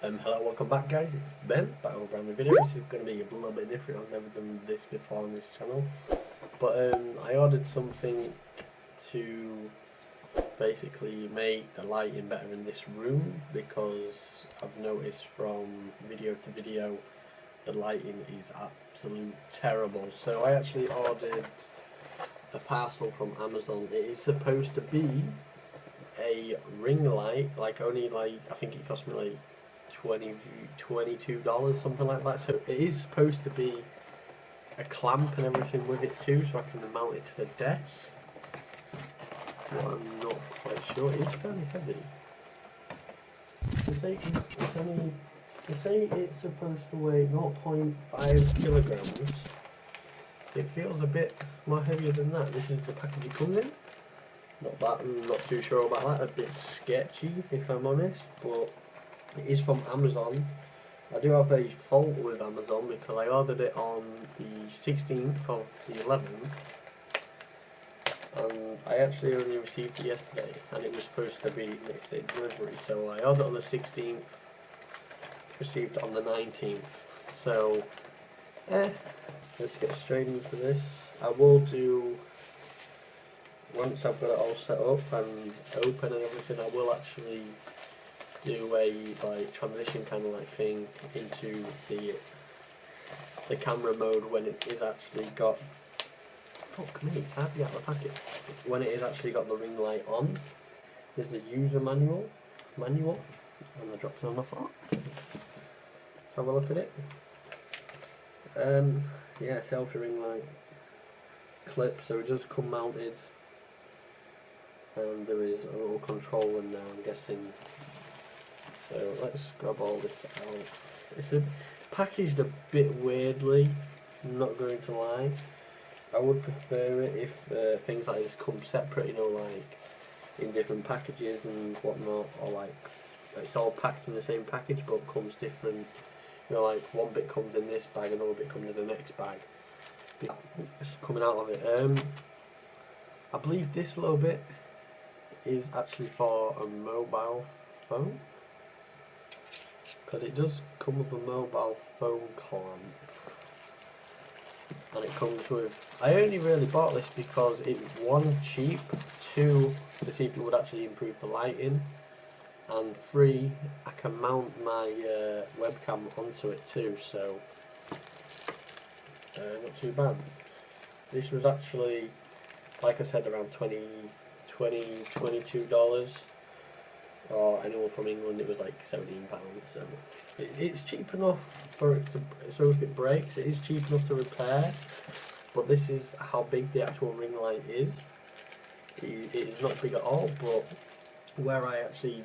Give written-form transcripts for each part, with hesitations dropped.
Hello, welcome back guys, it's Ben, back with a brand new video. This is going to be a little bit different. I've never done this before on this channel. But I ordered something to basically make the lighting better in this room, because I've noticed from video to video the lighting is absolute terrible. So I actually ordered a parcel from Amazon. It is supposed to be a ring light, I think it cost me like $22, something like that. So it is supposed to be a clamp and everything with it too, so I can mount it to the desk. But I'm not quite sure. It's fairly heavy. They say it's supposed to weigh 0.5 kilograms. It feels a bit more heavier than that. This is the package it comes in. I'm not too sure about that. A bit sketchy, if I'm honest, but it is from Amazon. I do have a fault with Amazon because I ordered it on the 16th of the 11th, and I actually only received it yesterday, and it was supposed to be next day delivery. So I ordered on the 16th, received it on the 19th. So let's get straight into this. I will do, once I've got it all set up and open and everything, I will actually do a transition kind of thing into the camera mode when it is actually got, fuck me, it's hard to get out of the packet, when it is actually got the ring light on. There's the user manual, and I dropped it on the floor. Let's have a look at it. Yeah, selfie ring light clip, so it does come mounted, and there is a little controller now, I'm guessing. So let's grab all this out. It's packaged a bit weirdly, I'm not going to lie. I would prefer it if things like this come separate, you know, like in different packages and whatnot, or like it's all packed in the same package but comes different, you know, like one bit comes in this bag, another bit comes in the next bag. It's coming out of it. I believe this little bit is actually for a mobile phone, because it does come with a mobile phone clamp, and it comes with, I only really bought this because it, one, cheap, two, to see if it would actually improve the lighting, and three, I can mount my webcam onto it too, so not too bad. This was actually, like I said, around $22, or anyone from England it was like £17, so it's cheap enough for it to, so if it breaks it is cheap enough to repair. But this is how big the actual ring light is. It is not big at all, but where I actually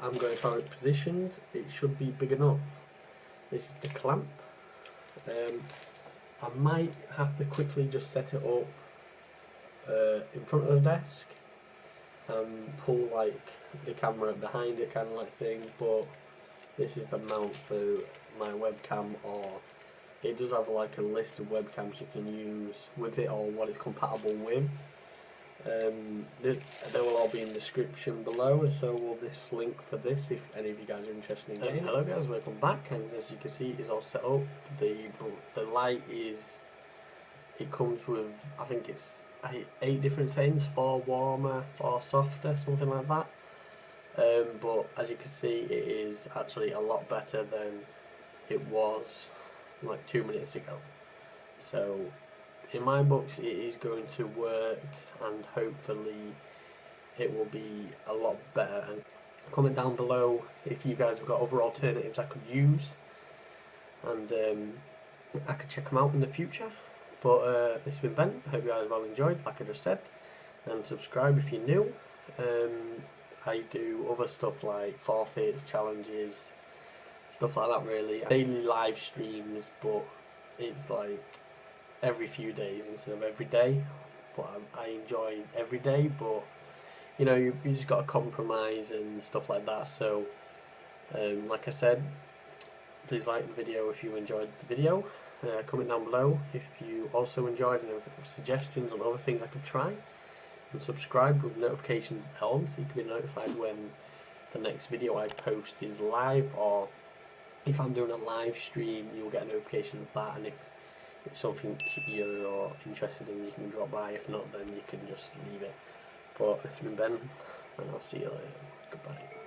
am going to have it positioned, it should be big enough. This is the clamp. I might have to quickly just set it up in front of the desk and pull like the camera behind it, kind of like thing. But this is the mount for my webcam, or it does have like a list of webcams you can use with it, or what it's compatible with. They will all be in the description below, and so will this link for this if any of you guys are interested in getting it. Hello guys, welcome back, and as you can see it is all set up. The light is, it comes with, I think it's 8 different settings, 4 warmer, 4 softer, something like that. But as you can see, it is actually a lot better than it was like 2 minutes ago. So in my books it is going to work, and hopefully it will be a lot better. And comment down below if you guys have got other alternatives I could use, and I could check them out in the future. But this has been Ben. I hope you guys have all enjoyed, like I just said, and subscribe if you're new. I do other stuff like forfeits, challenges, stuff like that really. Daily live streams, but it's like every few days instead of every day. But I enjoy every day, but you know, you just got to compromise and stuff like that. So like I said, please like the video if you enjoyed the video. Comment down below if you also enjoyed and have suggestions on other things I could try, and subscribe with notifications on so you can be notified when the next video I post is live, or if I'm doing a live stream, you'll get a notification of that, and if it's something you're interested in, you can drop by. If not, then you can just leave it. But it's been Ben, and I'll see you later. Goodbye.